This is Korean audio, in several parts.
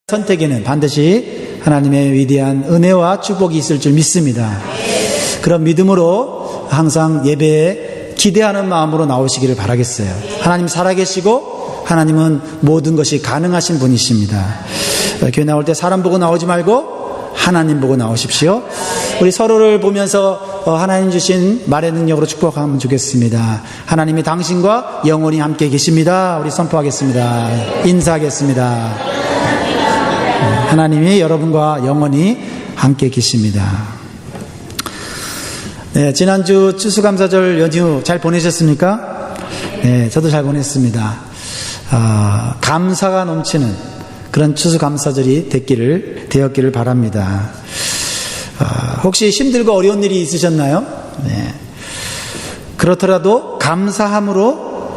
선택에는 반드시 하나님의 위대한 은혜와 축복이 있을 줄 믿습니다. 그런 믿음으로 항상 예배에 기대하는 마음으로 나오시기를 바라겠어요. 하나님 살아계시고 하나님은 모든 것이 가능하신 분이십니다. 교회 나올 때 사람 보고 나오지 말고 하나님 보고 나오십시오. 우리 서로를 보면서 하나님 주신 말의 능력으로 축복하면 좋겠습니다. 하나님이 당신과 영원히 함께 계십니다. 우리 선포하겠습니다. 인사하겠습니다. 하나님이 여러분과 영원히 함께 계십니다. 네, 지난주 추수감사절 연휴 잘 보내셨습니까? 네, 저도 잘 보냈습니다. 감사가 넘치는 그런 추수감사절이 되었기를 바랍니다. 혹시 힘들고 어려운 일이 있으셨나요? 네. 그렇더라도 감사함으로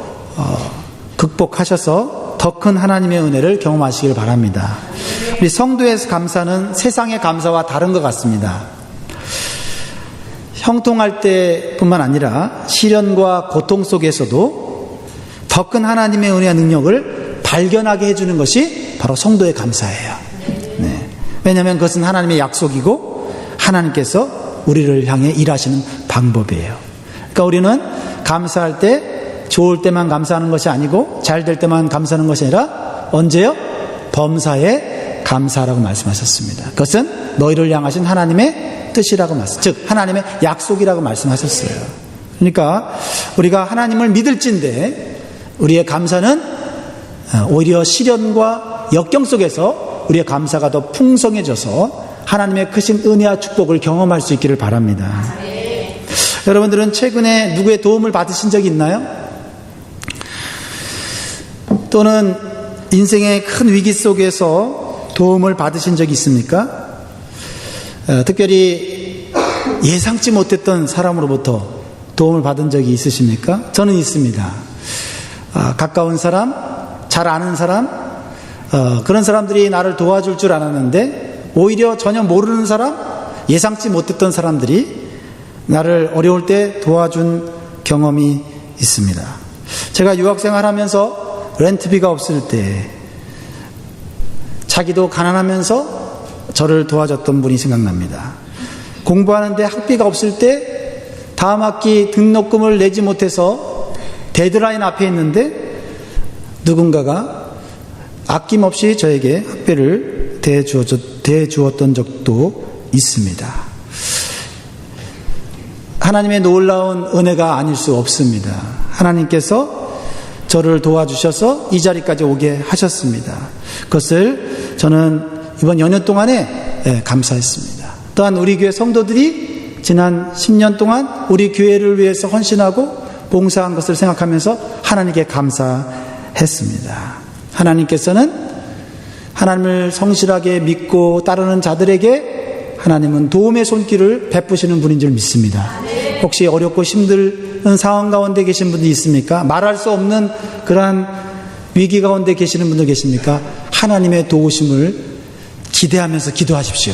극복하셔서 더 큰 하나님의 은혜를 경험하시길 바랍니다. 우리 성도의 감사는 세상의 감사와 다른 것 같습니다. 형통할 때뿐만 아니라 시련과 고통 속에서도 더 큰 하나님의 은혜와 능력을 발견하게 해주는 것이 바로 성도의 감사예요. 네. 왜냐하면 그것은 하나님의 약속이고 하나님께서 우리를 향해 일하시는 방법이에요. 그러니까 우리는 감사할 때 좋을 때만 감사하는 것이 아니고 잘 될 때만 감사하는 것이 아니라 언제요? 범사에 감사라고 말씀하셨습니다. 그것은 너희를 향하신 하나님의 뜻이라고 즉 하나님의 약속이라고 말씀하셨어요. 그러니까 우리가 하나님을 믿을진데 우리의 감사는 오히려 시련과 역경 속에서 우리의 감사가 더 풍성해져서 하나님의 크신 은혜와 축복을 경험할 수 있기를 바랍니다. 여러분들은 최근에 누구의 도움을 받으신 적이 있나요? 또는 인생의 큰 위기 속에서 도움을 받으신 적이 있습니까? 특별히 예상치 못했던 사람으로부터 도움을 받은 적이 있으십니까? 저는 있습니다. 가까운 사람, 잘 아는 사람, 그런 사람들이 나를 도와줄 줄 알았는데 오히려 전혀 모르는 사람, 예상치 못했던 사람들이 나를 어려울 때 도와준 경험이 있습니다. 제가 유학생활 하면서 렌트비가 없을 때 자기도 가난하면서 저를 도와줬던 분이 생각납니다. 공부하는데 학비가 없을 때 다음 학기 등록금을 내지 못해서 데드라인 앞에 있는데 누군가가 아낌없이 저에게 학비를 대주었던 적도 있습니다. 하나님의 놀라운 은혜가 아닐 수 없습니다. 하나님께서 저를 도와주셔서 이 자리까지 오게 하셨습니다. 그것을 저는 이번 연휴 동안에 감사했습니다. 또한 우리 교회 성도들이 지난 10년 동안 우리 교회를 위해서 헌신하고 봉사한 것을 생각하면서 하나님께 감사했습니다. 하나님께서는 하나님을 성실하게 믿고 따르는 자들에게 하나님은 도움의 손길을 베푸시는 분인 줄 믿습니다. 혹시 어렵고 힘든 상황 가운데 계신 분들이 있습니까? 말할 수 없는 그러한 위기 가운데 계시는 분들 계십니까? 하나님의 도우심을 기대하면서 기도하십시오.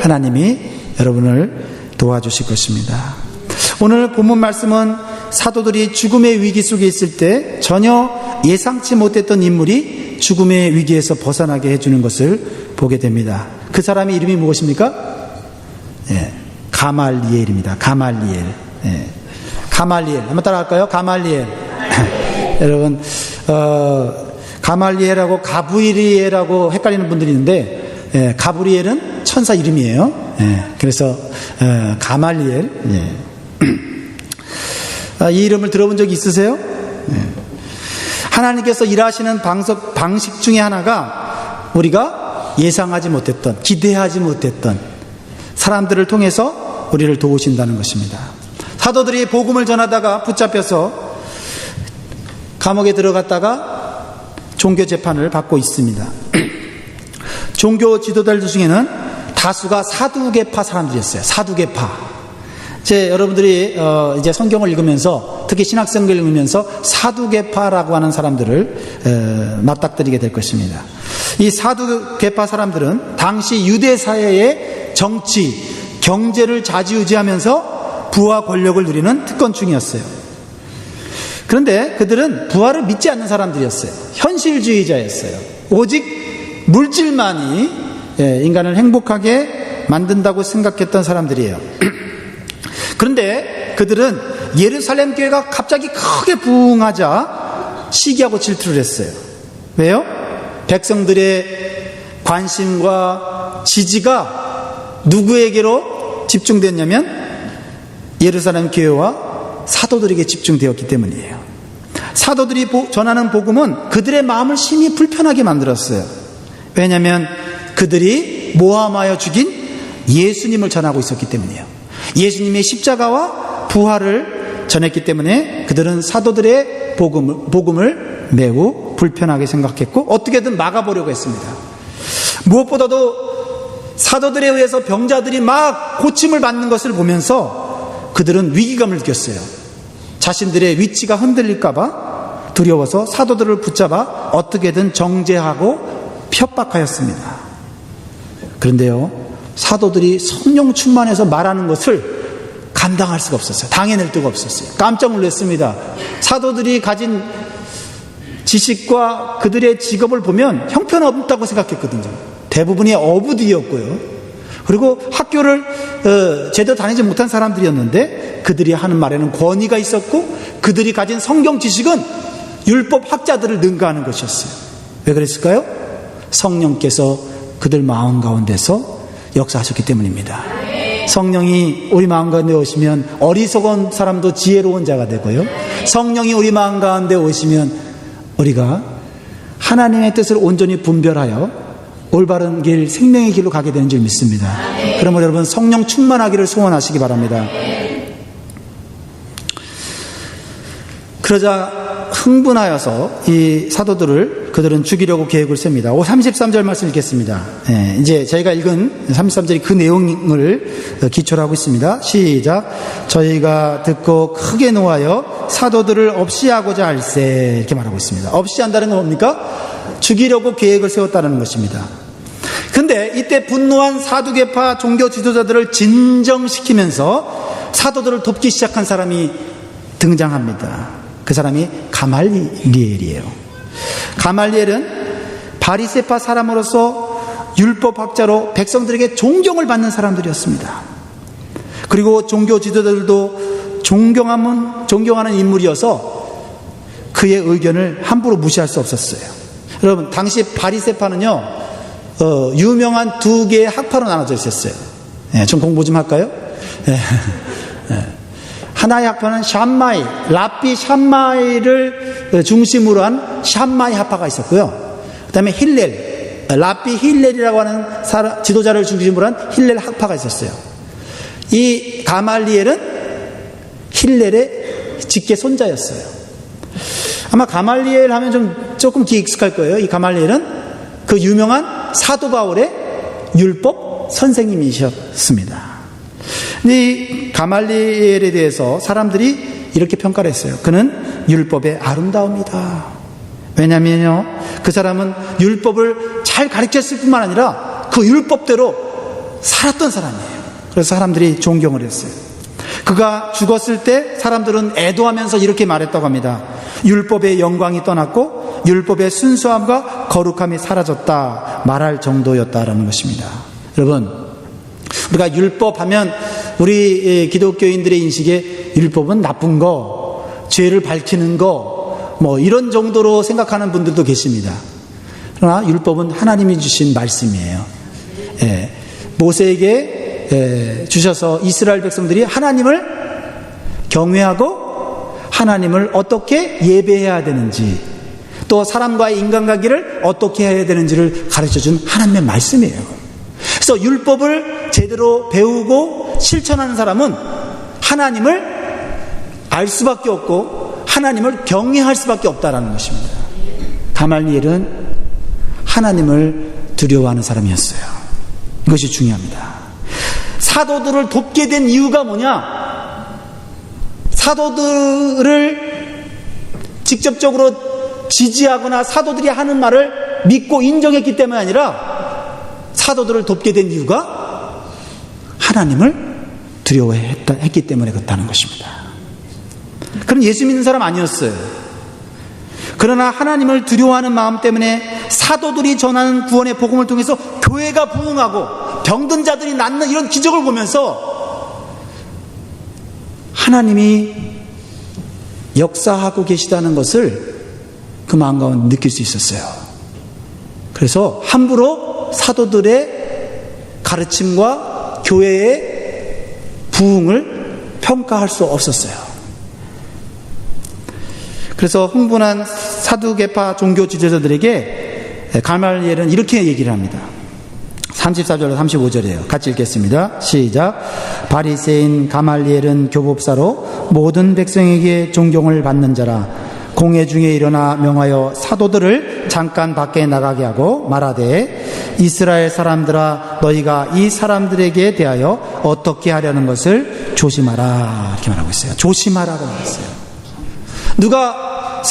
하나님이 여러분을 도와주실 것입니다. 오늘 본문 말씀은 사도들이 죽음의 위기 속에 있을 때 전혀 예상치 못했던 인물이 죽음의 위기에서 벗어나게 해주는 것을 보게 됩니다. 그 사람의 이름이 무엇입니까? 가말리엘입니다. 가말리엘. 가말리엘. 한번 따라할까요? 가말리엘. 여러분, 가말리엘하고 가브리엘하고 헷갈리는 분들이 있는데, 가브리엘은 천사 이름이에요. 그래서, 가말리엘. 이 이름을 들어본 적이 있으세요? 하나님께서 일하시는 방식 중에 하나가 우리가 예상하지 못했던, 기대하지 못했던 사람들을 통해서 우리를 도우신다는 것입니다. 사도들이 복음을 전하다가 붙잡혀서 감옥에 들어갔다가 종교 재판을 받고 있습니다. 종교 지도자들 중에는 다수가 사두개파 사람들이었어요. 사두개파. 여러분들이 이제 성경을 읽으면서 특히 신학성경을 읽으면서 사두개파라고 하는 사람들을 맞닥뜨리게 될 것입니다. 이 사두개파 사람들은 당시 유대 사회의 정치, 경제를 좌지우지하면서 부와 권력을 누리는 특권층이었어요. 그런데 그들은 부활을 믿지 않는 사람들이었어요. 현실주의자였어요. 오직 물질만이 인간을 행복하게 만든다고 생각했던 사람들이에요. 그런데 그들은 예루살렘 교회가 갑자기 크게 부흥하자 시기하고 질투를 했어요. 왜요? 백성들의 관심과 지지가 누구에게로 집중됐냐면 예루살렘 교회와 사도들에게 집중되었기 때문이에요. 사도들이 전하는 복음은 그들의 마음을 심히 불편하게 만들었어요. 왜냐하면 그들이 모함하여 죽인 예수님을 전하고 있었기 때문이에요. 예수님의 십자가와 부활을 전했기 때문에 그들은 사도들의 복음을 매우 불편하게 생각했고 어떻게든 막아보려고 했습니다. 무엇보다도 사도들에 의해서 병자들이 막 고침을 받는 것을 보면서 그들은 위기감을 느꼈어요. 자신들의 위치가 흔들릴까봐 두려워서 사도들을 붙잡아 어떻게든 정죄하고 협박하였습니다. 그런데요, 사도들이 성령 충만해서 말하는 것을 감당할 수가 없었어요. 당해낼 데가 없었어요. 깜짝 놀랐습니다. 사도들이 가진 지식과 그들의 직업을 보면 형편없다고 생각했거든요. 대부분이 어부들이었고요. 그리고 학교를 제대로 다니지 못한 사람들이었는데 그들이 하는 말에는 권위가 있었고 그들이 가진 성경 지식은 율법 학자들을 능가하는 것이었어요. 왜 그랬을까요? 성령께서 그들 마음 가운데서 역사하셨기 때문입니다. 성령이 우리 마음 가운데 오시면 어리석은 사람도 지혜로운 자가 되고요. 성령이 우리 마음 가운데 오시면 우리가 하나님의 뜻을 온전히 분별하여 올바른 길, 생명의 길로 가게 되는 줄 믿습니다. 그러므로 여러분 성령 충만하기를 소원하시기 바랍니다. 그러자 흥분하여서 이 사도들을 그들은 죽이려고 계획을 셉니다. 33절 말씀 읽겠습니다. 이제 저희가 읽은 33절이 그 내용을 기초로 하고 있습니다. 시작. 저희가 듣고 크게 노하여 사도들을 없이 하고자 할세, 이렇게 말하고 있습니다. 없이 한다는 건 뭡니까? 죽이려고 계획을 세웠다는 것입니다. 근데 이때 분노한 사두개파 종교 지도자들을 진정시키면서 사도들을 돕기 시작한 사람이 등장합니다. 그 사람이 가말리엘이에요. 가말리엘은 바리새파 사람으로서 율법학자로 백성들에게 존경을 받는 사람들이었습니다. 그리고 종교 지도자들도 존경하는 인물이어서 그의 의견을 함부로 무시할 수 없었어요. 여러분, 당시 바리새파는요, 유명한 두 개의 학파로 나눠져 있었어요. 좀 공부 좀 할까요? 하나의 학파는 샴마이, 랍비 샴마이를 중심으로 한 샴마이 학파가 있었고요. 그 다음에 힐렐, 랍비 힐렐이라고 하는 지도자를 중심으로 한 힐렐 학파가 있었어요. 이 가말리엘은 힐렐의 직계 손자였어요. 아마 가말리엘 하면 조금 익숙할 거예요. 이 가말리엘은 그 유명한 사도 바울의 율법 선생님이셨습니다. 이 가말리엘에 대해서 사람들이 이렇게 평가를 했어요. 그는 율법의 아름다움이다. 왜냐면요, 그 사람은 율법을 잘 가르쳤을 뿐만 아니라 그 율법대로 살았던 사람이에요. 그래서 사람들이 존경을 했어요. 그가 죽었을 때 사람들은 애도하면서 이렇게 말했다고 합니다. 율법의 영광이 떠났고 율법의 순수함과 거룩함이 사라졌다 말할 정도였다라는 것입니다. 여러분, 우리가 율법하면 우리 기독교인들의 인식에 율법은 나쁜 거, 죄를 밝히는 거, 이런 정도로 생각하는 분들도 계십니다. 그러나 율법은 하나님이 주신 말씀이에요. 모세에게 주셔서 이스라엘 백성들이 하나님을 경외하고 하나님을 어떻게 예배해야 되는지, 또 사람과의 인간관계를 어떻게 해야 되는지를 가르쳐준 하나님의 말씀이에요. 그래서 율법을 제대로 배우고 실천하는 사람은 하나님을 알 수밖에 없고 하나님을 경외할 수밖에 없다라는 것입니다. 가말리엘은 하나님을 두려워하는 사람이었어요. 이것이 중요합니다. 사도들을 돕게 된 이유가 뭐냐? 사도들을 직접적으로 지지하거나 사도들이 하는 말을 믿고 인정했기 때문이 아니라 사도들을 돕게 된 이유가 하나님을 두려워했기 때문에 그렇다는 것입니다. 그럼 예수 믿는 사람 아니었어요. 그러나 하나님을 두려워하는 마음 때문에 사도들이 전하는 구원의 복음을 통해서 교회가 부흥하고 병든 자들이 낫는 이런 기적을 보면서 하나님이 역사하고 계시다는 것을 그 마음 가운데 느낄 수 있었어요. 그래서 함부로 사도들의 가르침과 교회의 부흥을 평가할 수 없었어요. 그래서 흥분한 사두개파 종교 지도자들에게 가말리엘은 이렇게 얘기를 합니다. 34절로 35절이에요. 같이 읽겠습니다. 시작. 바리새인 가말리엘은 교법사로 모든 백성에게 존경을 받는 자라. 공회 중에 일어나 명하여 사도들을 잠깐 밖에 나가게 하고 말하되 이스라엘 사람들아 너희가 이 사람들에게 대하여 어떻게 하려는 것을 조심하라 이렇게 말하고 있어요. 조심하라고 말했어요. 누가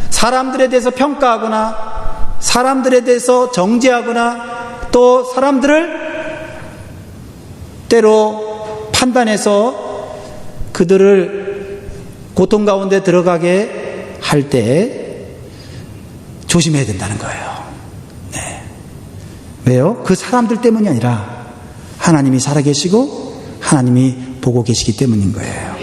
사람들에 대해서 평가하거나 사람들에 대해서 정죄하거나 또 사람들을 때로 판단해서 그들을 고통 가운데 들어가게 할 때 조심해야 된다는 거예요. 네. 왜요? 그 사람들 때문이 아니라 하나님이 살아계시고 하나님이 보고 계시기 때문인 거예요.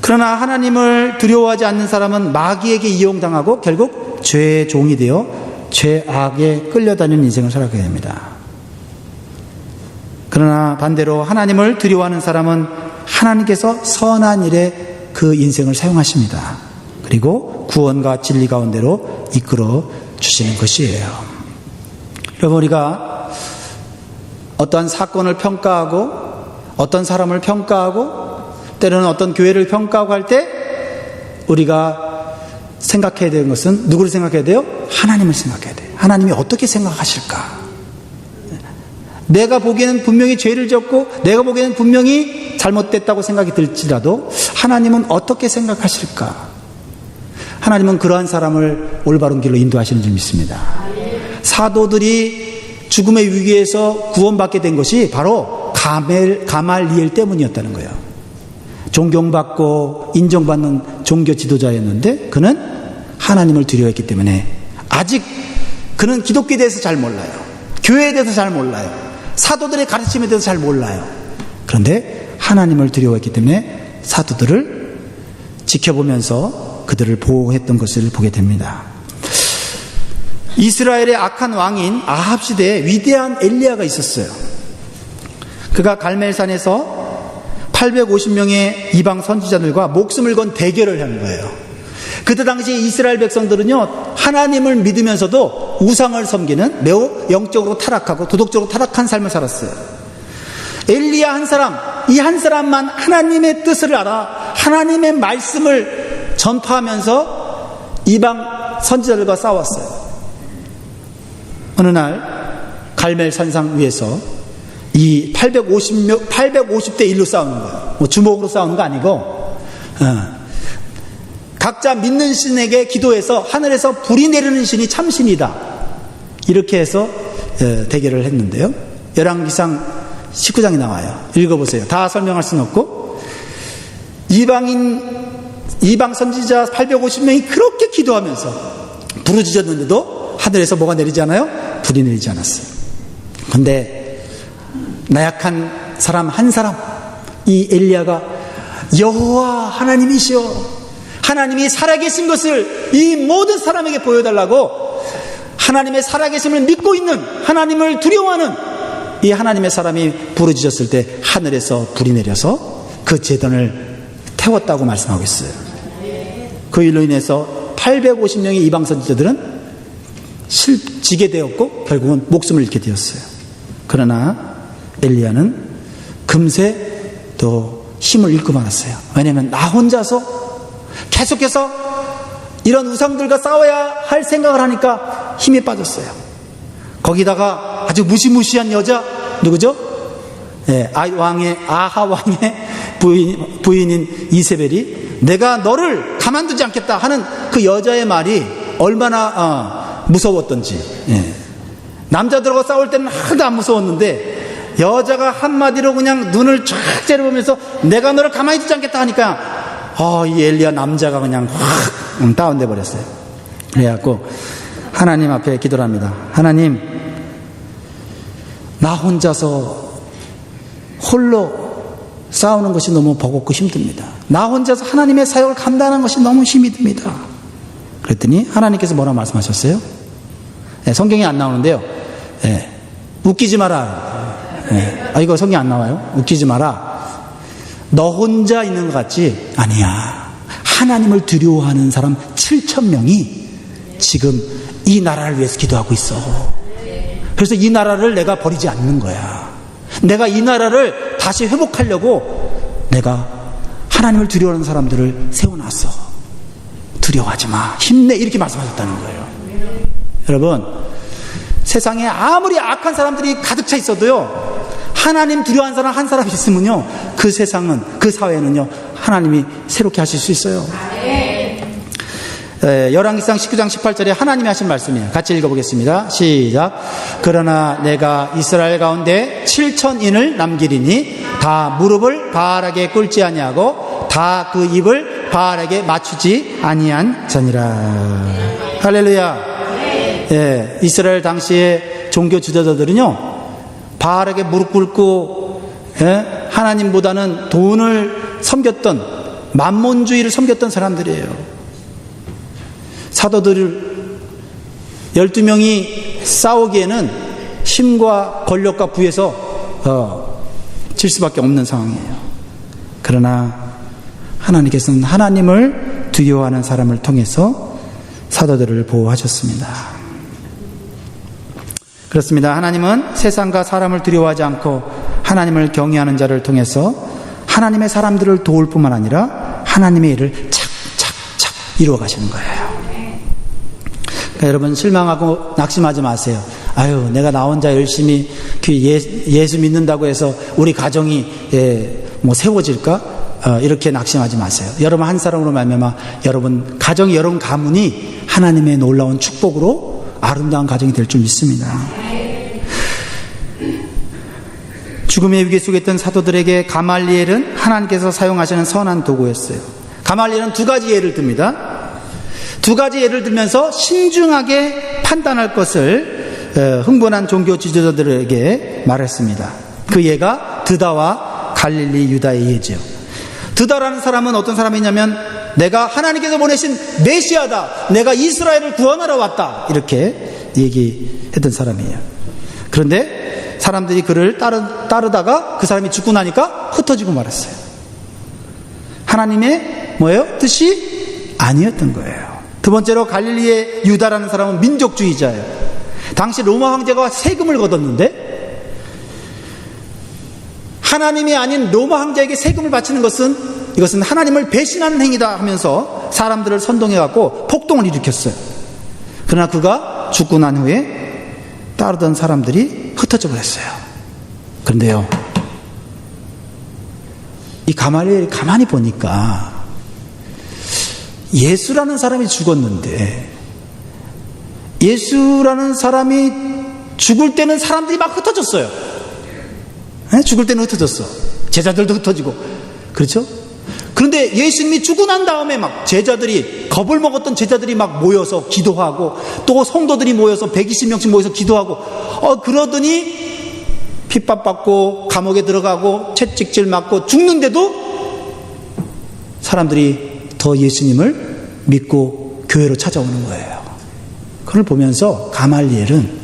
그러나 하나님을 두려워하지 않는 사람은 마귀에게 이용당하고 결국 죄의 종이 되어 죄악에 끌려다니는 인생을 살아가게 됩니다. 그러나 반대로 하나님을 두려워하는 사람은 하나님께서 선한 일에 그 인생을 사용하십니다. 그리고 구원과 진리 가운데로 이끌어 주시는 것이에요. 여러분, 우리가 어떠한 사건을 평가하고 어떤 사람을 평가하고 때로는 어떤 교회를 평가하고 할 때 우리가 생각해야 되는 것은 누구를 생각해야 돼요? 하나님을 생각해야 돼요. 하나님이 어떻게 생각하실까? 내가 보기에는 분명히 죄를 졌고 내가 보기에는 분명히 잘못됐다고 생각이 들지라도 하나님은 어떻게 생각하실까? 하나님은 그러한 사람을 올바른 길로 인도하시는 줄 믿습니다. 사도들이 죽음의 위기에서 구원받게 된 것이 바로 가말리엘 때문이었다는 거예요. 존경받고 인정받는 종교 지도자였는데 그는 하나님을 두려워했기 때문에 아직 그는 기독교에 대해서 잘 몰라요. 교회에 대해서 잘 몰라요. 사도들의 가르침에 대해서 잘 몰라요. 그런데 하나님을 두려워했기 때문에 사도들을 지켜보면서 그들을 보호했던 것을 보게 됩니다. 이스라엘의 악한 왕인 아합 시대에 위대한 엘리야가 있었어요. 그가 갈멜산에서 850명의 이방 선지자들과 목숨을 건 대결을 하는 거예요. 그때 당시 이스라엘 백성들은요, 하나님을 믿으면서도 우상을 섬기는 매우 영적으로 타락하고 도덕적으로 타락한 삶을 살았어요. 엘리야 한 사람, 이 한 사람만 하나님의 뜻을 알아 하나님의 말씀을 전파하면서 이방 선지자들과 싸웠어요. 어느 날 갈멜 산상 위에서 이 850대 1로 싸우는 거예요. 뭐 주먹으로 싸우는 거 아니고 각자 믿는 신에게 기도해서 하늘에서 불이 내리는 신이 참신이다 이렇게 해서 대결을 했는데요. 열왕기상 19장이 나와요. 읽어보세요. 다 설명할 수는 없고 이방 선지자 850명이 그렇게 기도하면서 부르짖었는데도 하늘에서 뭐가 내리지 않아요? 불이 내리지 않았어요. 그런데 나약한 사람 한 사람, 이 엘리야가 여호와 하나님이시여, 하나님이 살아계신 것을 이 모든 사람에게 보여달라고 하나님의 살아계심을 믿고 있는, 하나님을 두려워하는 이 하나님의 사람이 부르짖었을 때 하늘에서 불이 내려서 그 제단을 태웠다고 말씀하고 있어요. 그 일로 인해서 850명의 이방 선지자들은 지게 되었고 결국은 목숨을 잃게 되었어요. 그러나 엘리야는 금세 또 힘을 잃고 말았어요. 왜냐하면 나 혼자서 계속해서 이런 우상들과 싸워야 할 생각을 하니까 힘이 빠졌어요. 거기다가 아주 무시무시한 여자, 누구죠? 아하 왕의 부인인 이세벨이 내가 너를 가만두지 않겠다 하는 그 여자의 말이 얼마나 무서웠던지. 남자들하고 싸울 때는 하나도 안 무서웠는데 여자가 한마디로 그냥 눈을 쫙 째려보면서 내가 너를 가만히 두지 않겠다 하니까 이 엘리야 남자가 그냥 확 다운돼 버렸어요. 그래갖고 하나님 앞에 기도를 합니다. 하나님, 나 혼자서 홀로 싸우는 것이 너무 버겁고 힘듭니다. 나 혼자서 하나님의 사역을 감당하는 것이 너무 힘이 듭니다. 그랬더니 하나님께서 뭐라고 말씀하셨어요? 성경에 안 나오는데요. 웃기지 마라. 이거 성경에 안 나와요. 웃기지 마라. 너 혼자 있는 것 같지? 아니야. 하나님을 두려워하는 사람 7,000명이 지금 이 나라를 위해서 기도하고 있어. 그래서 이 나라를 내가 버리지 않는 거야. 내가 이 나라를 다시 회복하려고 내가 하나님을 두려워하는 사람들을 세워놨어. 두려워하지 마. 힘내. 이렇게 말씀하셨다는 거예요. 여러분, 세상에 아무리 악한 사람들이 가득 차 있어도요, 하나님 두려워하는 사람 한 사람 있으면요, 그 세상은, 그 사회는요, 하나님이 새롭게 하실 수 있어요. 열왕기상 19장 18절에 하나님이 하신 말씀이에요. 같이 읽어보겠습니다. 시작. 그러나 내가 이스라엘 가운데 7,000인을 남기리니 다 무릎을 바알에게 꿇지 아니하고 다 그 입을 바알에게 맞추지 아니한 자니라. 할렐루야. 이스라엘 당시의 종교 지도자들은요, 바알에게 무릎 꿇고 하나님보다는 돈을 섬겼던, 만몬주의를 섬겼던 사람들이에요. 사도들 12명이 싸우기에는 힘과 권력과 부에서 질 수밖에 없는 상황이에요. 그러나 하나님께서는 하나님을 두려워하는 사람을 통해서 사도들을 보호하셨습니다. 그렇습니다. 하나님은 세상과 사람을 두려워하지 않고 하나님을 경외하는 자를 통해서 하나님의 사람들을 도울 뿐만 아니라 하나님의 일을 착착착 이루어 가시는 거예요. 그러니까 여러분, 실망하고 낙심하지 마세요. 아유, 내가 나 혼자 열심히 예수 믿는다고 해서 우리 가정이 세워질까? 이렇게 낙심하지 마세요. 여러분 한 사람으로 말미암아 여러분 가정이, 여러분 가문이 하나님의 놀라운 축복으로 아름다운 가정이 될 줄 믿습니다. 죽음의 위기 속에 있던 사도들에게 가말리엘은 하나님께서 사용하시는 선한 도구였어요. 가말리엘은 두 가지 예를 듭니다. 두 가지 예를 들면서 신중하게 판단할 것을 흥분한 종교 지도자들에게 말했습니다. 그 예가 드다와 갈릴리 유다의 예죠. 드다라는 사람은 어떤 사람이냐면, 내가 하나님께서 보내신 메시아다, 내가 이스라엘을 구원하러 왔다, 이렇게 얘기했던 사람이에요. 그런데 사람들이 그를 따르다가 그 사람이 죽고 나니까 흩어지고 말았어요. 하나님의 뜻이 아니었던 거예요. 두 번째로 갈릴리의 유다라는 사람은 민족주의자예요. 당시 로마 황제가 세금을 걷었는데 하나님이 아닌 로마 황제에게 세금을 바치는 이것은 하나님을 배신하는 행위다 하면서 사람들을 선동해갖고 폭동을 일으켰어요. 그러나 그가 죽고 난 후에 따르던 사람들이 흩어져 버렸어요. 그런데요, 이 가말리엘이 가만히 보니까 예수라는 사람이 죽었는데, 예수라는 사람이 죽을 때는 사람들이 막 흩어졌어요. 죽을 때는 흩어졌어. 제자들도 흩어지고. 그렇죠? 그런데 예수님이 죽고 난 다음에 막 제자들이, 겁을 먹었던 제자들이 막 모여서 기도하고, 또 성도들이 모여서 120명씩 모여서 기도하고, 그러더니 핍박받고 감옥에 들어가고 채찍질 맞고 죽는데도 사람들이 더 예수님을 믿고 교회로 찾아오는 거예요. 그걸 보면서 가말리엘은,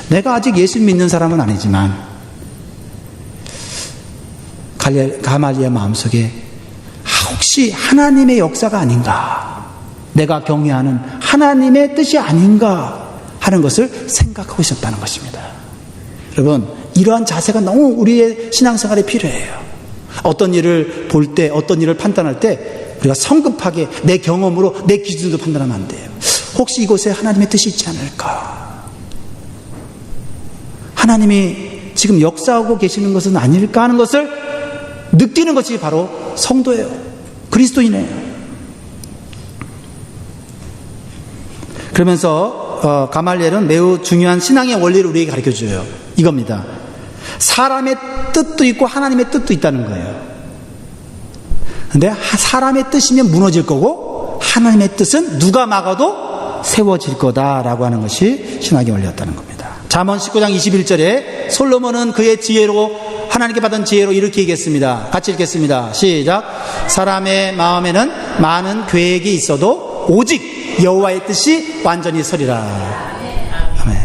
내가 아직 예수 믿는 사람은 아니지만 가말리엘 마음속에 혹시 하나님의 역사가 아닌가, 내가 경외하는 하나님의 뜻이 아닌가 하는 것을 생각하고 있었다는 것입니다. 여러분, 이러한 자세가 너무 우리의 신앙생활에 필요해요. 어떤 일을 볼 때, 어떤 일을 판단할 때 우리가 성급하게 내 경험으로 내 기준으로 판단하면 안 돼요. 혹시 이곳에 하나님의 뜻이 있지 않을까? 하나님이 지금 역사하고 계시는 것은 아닐까 하는 것을 느끼는 것이 바로 성도예요. 그리스도인이에요. 그러면서 가말리엘은 매우 중요한 신앙의 원리를 우리에게 가르쳐줘요. 이겁니다. 사람의 뜻도 있고 하나님의 뜻도 있다는 거예요. 그런데 사람의 뜻이면 무너질 거고 하나님의 뜻은 누가 막아도 세워질 거다라고 하는 것이 신학의 원리였다는 겁니다. 잠언 19장 21절에 솔로몬은 그의 지혜로 하나님께 받은 지혜로 이렇게 얘기했습니다. 같이 읽겠습니다. 시작. 사람의 마음에는 많은 계획이 있어도 오직 여호와의 뜻이 완전히 서리라. 아멘.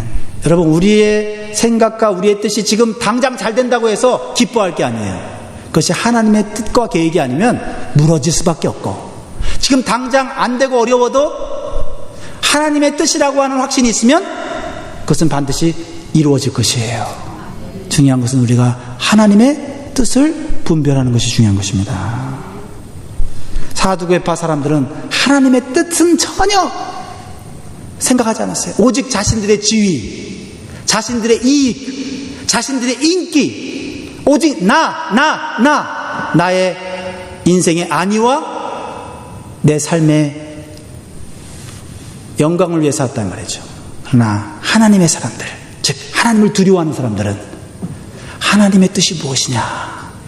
여러분, 우리의 생각과 우리의 뜻이 지금 당장 잘 된다고 해서 기뻐할 게 아니에요. 그것이 하나님의 뜻과 계획이 아니면 무너질 수밖에 없고, 지금 당장 안 되고 어려워도 하나님의 뜻이라고 하는 확신이 있으면 그것은 반드시 이루어질 것이에요. 중요한 것은 우리가 하나님의 뜻을 분별하는 것이 중요한 것입니다. 사두개파 사람들은 하나님의 뜻은 전혀 생각하지 않았어요. 오직 자신들의 지위, 자신들의 이익, 자신들의 인기, 오직 나의 인생의 안위와 내 삶의 영광을 위해서 왔단 말이죠. 그러나 하나님의 사람들, 즉 하나님을 두려워하는 사람들은 하나님의 뜻이 무엇이냐,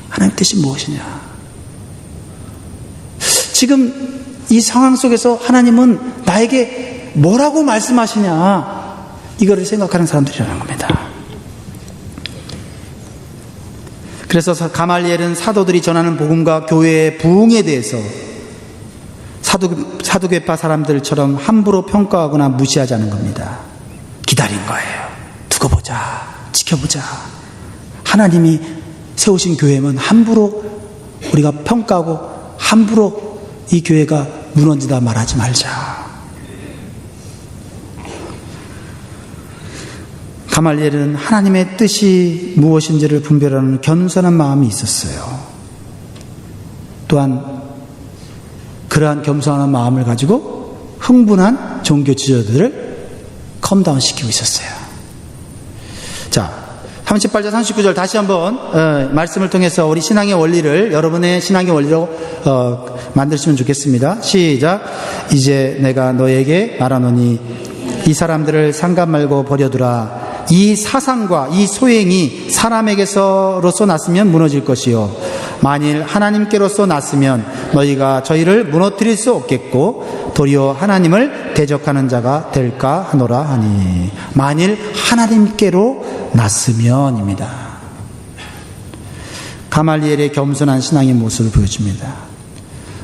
하나님의 뜻이 무엇이냐. 지금 이 상황 속에서 하나님은 나에게 뭐라고 말씀하시냐, 이거를 생각하는 사람들이라는 겁니다. 그래서 가말리엘은 사도들이 전하는 복음과 교회의 부흥에 대해서 사두개파 사람들처럼 함부로 평가하거나 무시하자는 겁니다. 기다린 거예요. 두고 보자, 지켜보자. 하나님이 세우신 교회면 함부로 우리가 평가하고 함부로 이 교회가 무너지다 말하지 말자. 가말리엘은 하나님의 뜻이 무엇인지를 분별하는 겸손한 마음이 있었어요. 또한 그러한 겸손한 마음을 가지고 흥분한 종교 지도자들을 컴다운 시키고 있었어요. 자, 38절 39절 다시 한번 말씀을 통해서 우리 신앙의 원리를, 여러분의 신앙의 원리로 만드시면 좋겠습니다. 시작. 이제 내가 너에게 말하노니 이 사람들을 상관 말고 버려두라. 이 사상과 이 소행이 사람에게서로서 났으면 무너질 것이요, 만일 하나님께로서 났으면 너희가 저희를 무너뜨릴 수 없겠고 도리어 하나님을 대적하는 자가 될까 하노라 하니. 만일 하나님께로 났으면입니다. 가말리엘의 겸손한 신앙의 모습을 보여줍니다.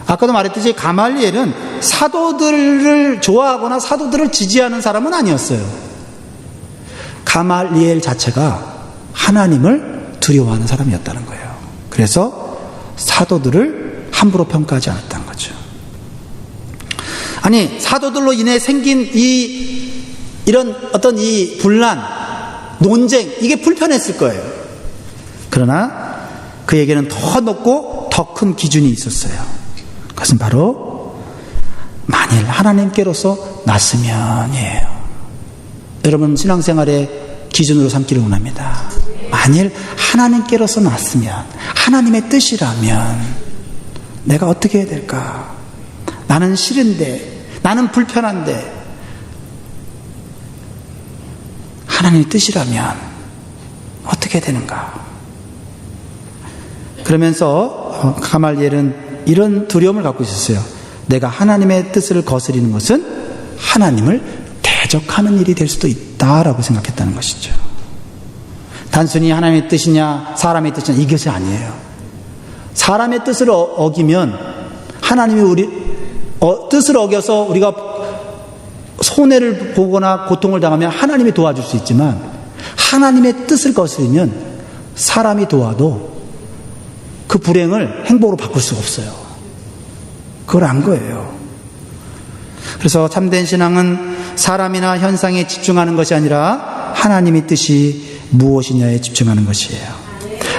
아까도 말했듯이 가말리엘은 사도들을 좋아하거나 사도들을 지지하는 사람은 아니었어요. 가말리엘 자체가 하나님을 두려워하는 사람이었다는 거예요. 그래서 사도들을 함부로 평가하지 않았다는 거죠. 아니, 사도들로 인해 생긴 이런 어떤 이 분란, 논쟁, 이게 불편했을 거예요. 그러나 그에게는 더 높고 더 큰 기준이 있었어요. 그것은 바로 만일 하나님께로서 났으면이에요. 여러분, 신앙생활의 기준으로 삼기를 원합니다. 만일 하나님께로서 났으면, 하나님의 뜻이라면 내가 어떻게 해야 될까? 나는 싫은데, 나는 불편한데 하나님의 뜻이라면 어떻게 해야 되는가? 그러면서 가말리엘은 이런 두려움을 갖고 있었어요. 내가 하나님의 뜻을 거스리는 것은 하나님을 대적하는 일이 될 수도 있다라고 생각했다는 것이죠. 단순히 하나님의 뜻이냐 사람의 뜻이냐 이것이 아니에요. 사람의 뜻을 어기면 하나님이 우리 뜻을 어겨서 우리가 손해를 보거나 고통을 당하면 하나님이 도와줄 수 있지만, 하나님의 뜻을 거스르면 사람이 도와도 그 불행을 행복으로 바꿀 수가 없어요. 그걸 안 거예요. 그래서 참된 신앙은 사람이나 현상에 집중하는 것이 아니라 하나님의 뜻이 무엇이냐에 집중하는 것이에요.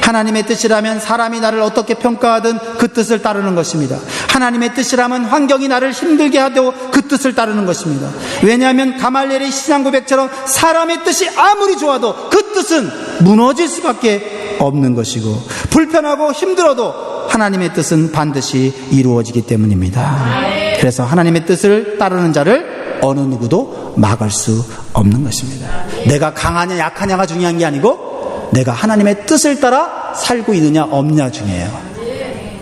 하나님의 뜻이라면 사람이 나를 어떻게 평가하든 그 뜻을 따르는 것입니다. 하나님의 뜻이라면 환경이 나를 힘들게 하도 그 뜻을 따르는 것입니다. 왜냐하면 가말리엘의 신앙 고백처럼 사람의 뜻이 아무리 좋아도 그 뜻은 무너질 수밖에 없는 것이고, 불편하고 힘들어도 하나님의 뜻은 반드시 이루어지기 때문입니다. 그래서 하나님의 뜻을 따르는 자를 어느 누구도 막을 수 없는 것입니다. 내가 강하냐 약하냐가 중요한 게 아니고 내가 하나님의 뜻을 따라 살고 있느냐 없느냐 중요해요.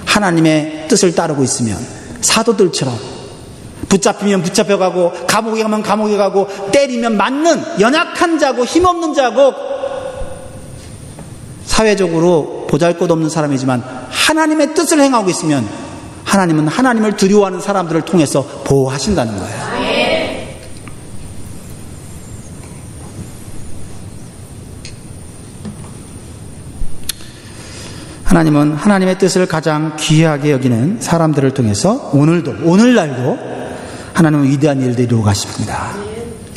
하나님의 하나님의 뜻을 따르고 있으면 사도들처럼 붙잡히면 붙잡혀가고 감옥에 가면 감옥에 가고 때리면 맞는 연약한 자고 힘없는 자고 사회적으로 보잘것없는 사람이지만 하나님의 뜻을 행하고 있으면 하나님은 하나님을 두려워하는 사람들을 통해서 보호하신다는 거예요. 하나님은 하나님의 뜻을 가장 귀하게 여기는 사람들을 통해서 오늘날도 하나님은 위대한 일들을 이루어 가십니다.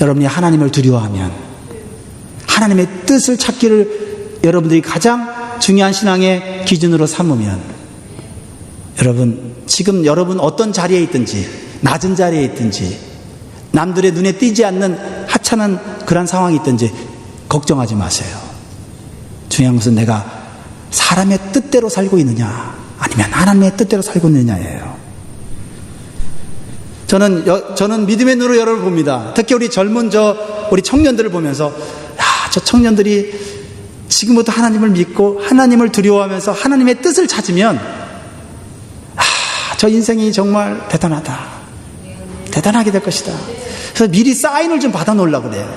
여러분이 하나님을 두려워하면 하나님의 뜻을 찾기를 여러분들이 가장 중요한 신앙의 기준으로 삼으면 여러분 지금 여러분 어떤 자리에 있든지 낮은 자리에 있든지 남들의 눈에 띄지 않는 하찮은 그런 상황이 있든지 걱정하지 마세요. 중요한 것은 내가 사람의 뜻대로 살고 있느냐 아니면 하나님의 뜻대로 살고 있느냐예요. 저는 믿음의 눈으로 여러분을 봅니다. 특히 우리 젊은 우리 청년들을 보면서 저 청년들이 지금부터 하나님을 믿고 하나님을 두려워하면서 하나님의 뜻을 찾으면 저 인생이 정말 대단하다. 대단하게 될 것이다. 그래서 미리 사인을 좀 받아 놓으려고 그래요.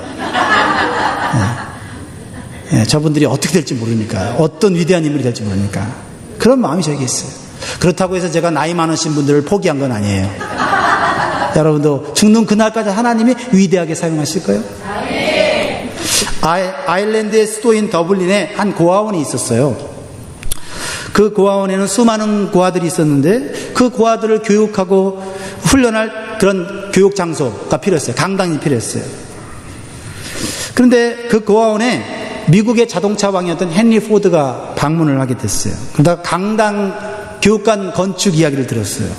저분들이 어떻게 될지 모르니까 어떤 위대한 인물이 될지 모르니까 그런 마음이 저에게 있어요. 그렇다고 해서 제가 나이 많으신 분들을 포기한 건 아니에요. 여러분도 죽는 그날까지 하나님이 위대하게 사용하실 거예요. 아일랜드의 수도인 더블린에 한 고아원이 있었어요. 그 고아원에는 수많은 고아들이 있었는데 그 고아들을 교육하고 훈련할 그런 교육 장소가 필요했어요. 강당이 필요했어요. 그런데 그 고아원에 미국의 자동차 왕이었던 헨리 포드가 방문을 하게 됐어요. 그러다가 강당 교육관 건축 이야기를 들었어요.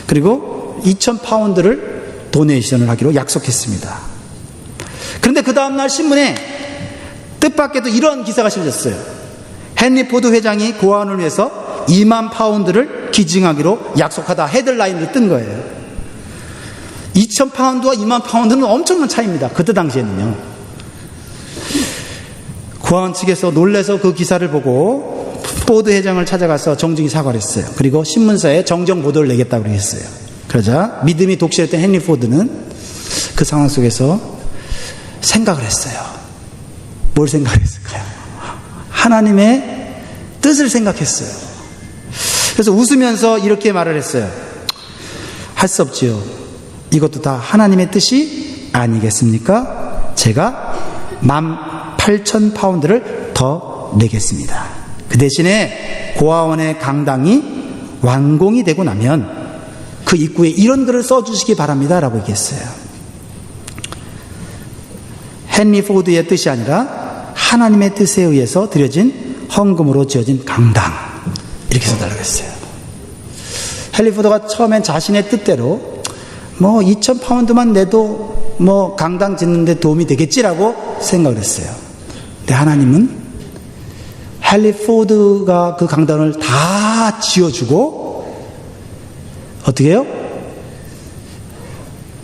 그리고 2,000파운드를 도네이션을 하기로 약속했습니다. 그런데 그 다음날 신문에 뜻밖에도 이런 기사가 실렸어요. 헨리 포드 회장이 고아원을 위해서 2만 파운드를 기증하기로 약속하다 헤드라인으로 뜬 거예요. 2,000파운드와 2만 파운드는 엄청난 차이입니다. 그때 당시에는요. 고아원 측에서 놀라서 그 기사를 보고 포드 회장을 찾아가서 정중히 사과를 했어요. 그리고 신문사에 정정 보도를 내겠다고 했어요. 그러자 믿음이 독실했던 헨리 포드는 그 상황 속에서 생각을 했어요. 뭘 생각을 했을까요? 하나님의 뜻을 생각했어요. 그래서 웃으면서 이렇게 말을 했어요. 할 수 없지요. 이것도 다 하나님의 뜻이 아니겠습니까? 제가 18,000파운드를 더 내겠습니다. 그 대신에 고아원의 강당이 완공이 되고 나면 그 입구에 이런 글을 써주시기 바랍니다 라고 얘기했어요. 헨리 포드의 뜻이 아니라 하나님의 뜻에 의해서 드려진 헌금으로 지어진 강당, 이렇게 써달라고 했어요. 헨리 포드가 처음엔 자신의 뜻대로 2,000파운드만 내도 강당 짓는데 도움이 되겠지라고 생각을 했어요. 근데 하나님은 헨리 포드가 그 강당을 다 지어주고 어떻게 해요?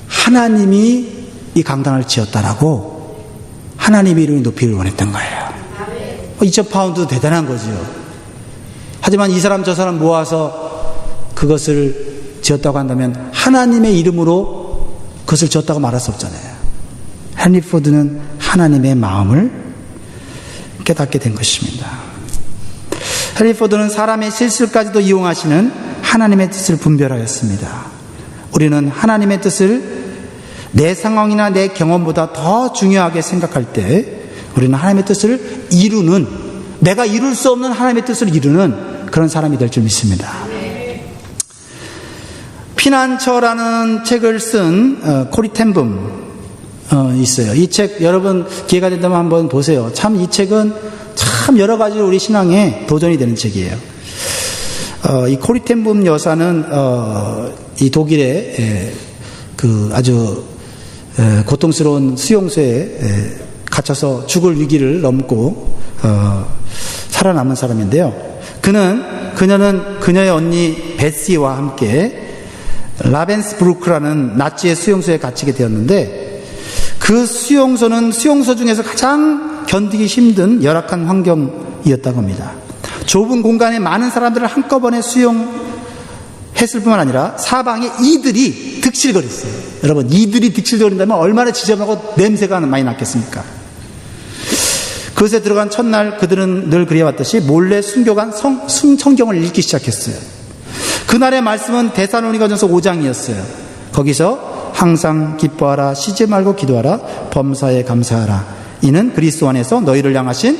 하나님이 이 강당을 지었다라고 하나님의 이름을 높이를 원했던 거예요. 2,000파운드도 대단한 거죠. 하지만 이 사람 저 사람 모아서 그것을 지었다고 한다면 하나님의 이름으로 그것을 지었다고 말할 수 없잖아요. 헨리 포드는 하나님의 마음을 깨닫게 된 것입니다. 헨리 포드는 사람의 실수까지도 이용하시는 하나님의 뜻을 분별하였습니다. 우리는 하나님의 뜻을 내 상황이나 내 경험보다 더 중요하게 생각할 때 우리는 하나님의 뜻을 이루는, 내가 이룰 수 없는 하나님의 뜻을 이루는 그런 사람이 될 줄 믿습니다. 피난처라는 책을 쓴 코리 텐붐 있어요. 이 책 여러분 기회가 된다면 한번 보세요. 참 이 책은 참 여러 가지로 우리 신앙에 도전이 되는 책이에요. 이 코리 텐붐 여사는 이 독일의 그 아주 고통스러운 수용소에 갇혀서 죽을 위기를 넘고 살아남은 사람인데요. 그녀는 그녀의 언니 베시와 함께 라벤스부르크라는 나치의 수용소에 갇히게 되었는데 그 수용소는 수용소 중에서 가장 견디기 힘든 열악한 환경이었다고 합니다. 좁은 공간에 많은 사람들을 한꺼번에 했을 뿐만 아니라 사방에 이들이 득실거렸어요. 여러분, 이들이 득실거린다면 얼마나 지저분하고 냄새가 많이 났겠습니까? 그것에 들어간 첫날 그들은 늘 그래왔듯이 몰래 숨겨간 성경을 읽기 시작했어요. 그날의 말씀은 데살로니가전서 5장이었어요. 거기서 항상 기뻐하라, 쉬지 말고 기도하라, 범사에 감사하라. 이는 그리스도 안에서 너희를 향하신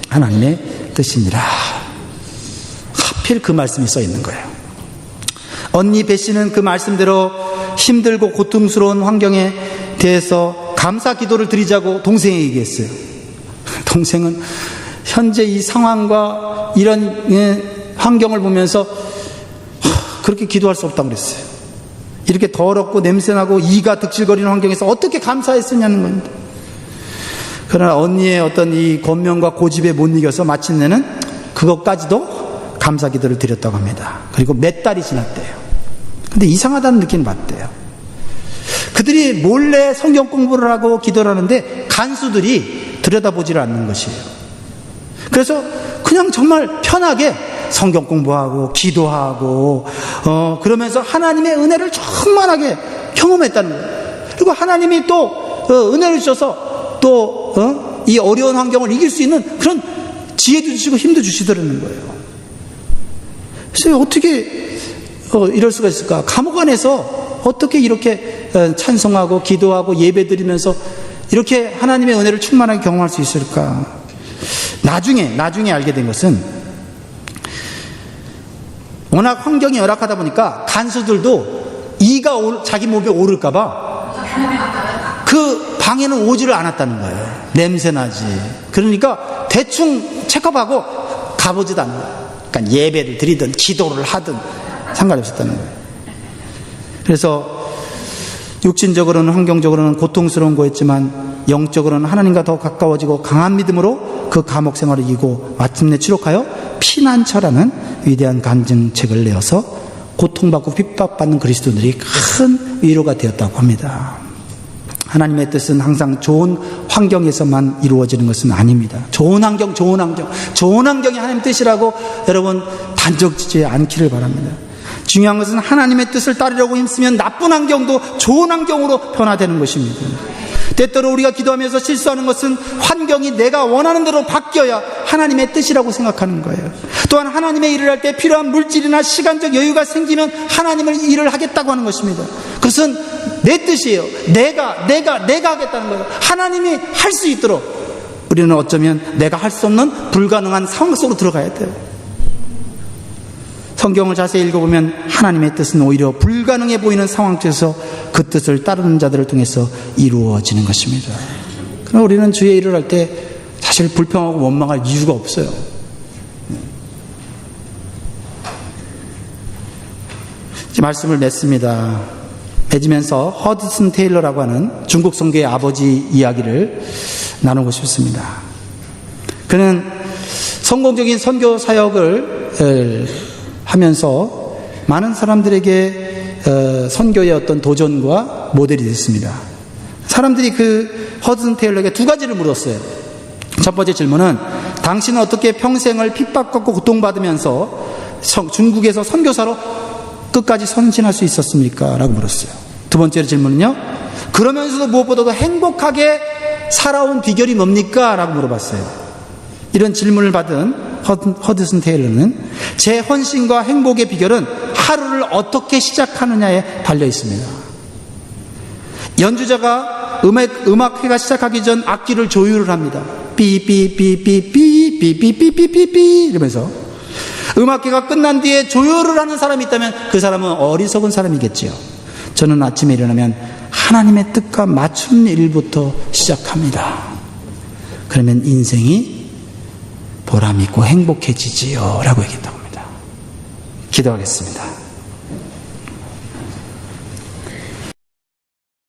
하나님의 뜻이니라. 하필 그 말씀이 써 있는 거예요. 언니 베씨는 그 말씀대로 힘들고 고통스러운 환경에 대해서 감사 기도를 드리자고 동생에게 얘기했어요. 동생은 현재 이 상황과 이런 환경을 보면서 그렇게 기도할 수 없다고 그랬어요. 이렇게 더럽고 냄새나고 이가 득실거리는 환경에서 어떻게 감사했으냐는 겁니다. 그러나 언니의 어떤 이 권면과 고집에 못 이겨서 마침내는 그것까지도 감사 기도를 드렸다고 합니다. 그리고 몇 달이 지났대요. 근데 이상하다는 느낌을 받대요. 그들이 몰래 성경 공부를 하고 기도를 하는데 간수들이 들여다보지를 않는 것이에요. 그래서 그냥 정말 편하게 성경 공부하고 기도하고 그러면서 하나님의 은혜를 충만하게 경험했다는 거예요. 그리고 하나님이 또 은혜를 주셔서 또 이 어려운 환경을 이길 수 있는 그런 지혜도 주시고 힘도 주시더라는 거예요. 그래서 어떻게 이럴 수가 있을까? 감옥 안에서 어떻게 이렇게 찬송하고 기도하고 예배드리면서 이렇게 하나님의 은혜를 충만하게 경험할 수 있을까? 나중에 알게 된 것은 워낙 환경이 열악하다 보니까 간수들도 이가 자기 몸에 오를까봐 그 방에는 오지를 않았다는 거예요. 냄새나지. 그러니까 대충 체크업하고 가보지도 않는 거예요. 그러니까 예배를 드리든 기도를 하든 상관이 없었다는 거예요. 그래서 육신적으로는 환경적으로는 고통스러운 거였지만 영적으로는 하나님과 더 가까워지고 강한 믿음으로 그 감옥 생활을 이기고 마침내 추록하여 피난처라는 위대한 간증책을 내어서 고통받고 핍박받는 그리스도인들이 큰 위로가 되었다고 합니다. 하나님의 뜻은 항상 좋은 환경에서만 이루어지는 것은 아닙니다. 좋은 환경이 하나님의 뜻이라고 여러분 단정짓지 않기를 바랍니다. 중요한 것은 하나님의 뜻을 따르려고 힘쓰면 나쁜 환경도 좋은 환경으로 변화되는 것입니다. 때때로 우리가 기도하면서 실수하는 것은 환경이 내가 원하는 대로 바뀌어야 하나님의 뜻이라고 생각하는 거예요. 또한 하나님의 일을 할 때 필요한 물질이나 시간적 여유가 생기면 하나님의 일을 하겠다고 하는 것입니다. 그것은 내 뜻이에요. 내가 하겠다는 거예요. 하나님이 할 수 있도록 우리는 어쩌면 내가 할 수 없는 불가능한 상황 속으로 들어가야 돼요. 성경을 자세히 읽어보면 하나님의 뜻은 오히려 불가능해 보이는 상황 속에서 그 뜻을 따르는 자들을 통해서 이루어지는 것입니다. 그러나 우리는 주의 일을 할 때 사실 불평하고 원망할 이유가 없어요. 이제 말씀을 맺습니다. 맺으면서 허드슨 테일러라고 하는 중국 선교의 아버지 이야기를 나누고 싶습니다. 그는 성공적인 선교 사역을 하면서 많은 사람들에게 선교의 어떤 도전과 모델이 됐습니다. 사람들이 그 허드슨 테일러에게 두 가지를 물었어요. 첫 번째 질문은 당신은 어떻게 평생을 핍박받고 고통받으면서 중국에서 선교사로 끝까지 선진할 수 있었습니까? 라고 물었어요. 두 번째 질문은요, 그러면서도 무엇보다도 행복하게 살아온 비결이 뭡니까? 라고 물어봤어요. 이런 질문을 받은 허드슨 테일러는 제 헌신과 행복의 비결은 하루를 어떻게 시작하느냐에 달려 있습니다. 연주자가 음악회가 시작하기 전 악기를 조율을 합니다. 삐삐삐삐삐삐삐삐삐삐삐 이러면서 음악회가 끝난 뒤에 조율을 하는 사람이 있다면 그 사람은 어리석은 사람이겠지요. 저는 아침에 일어나면 하나님의 뜻과 맞춘 일부터 시작합니다. 그러면 인생이 보람있고 행복해지지요 라고 얘기했다고 합니다. 기도하겠습니다.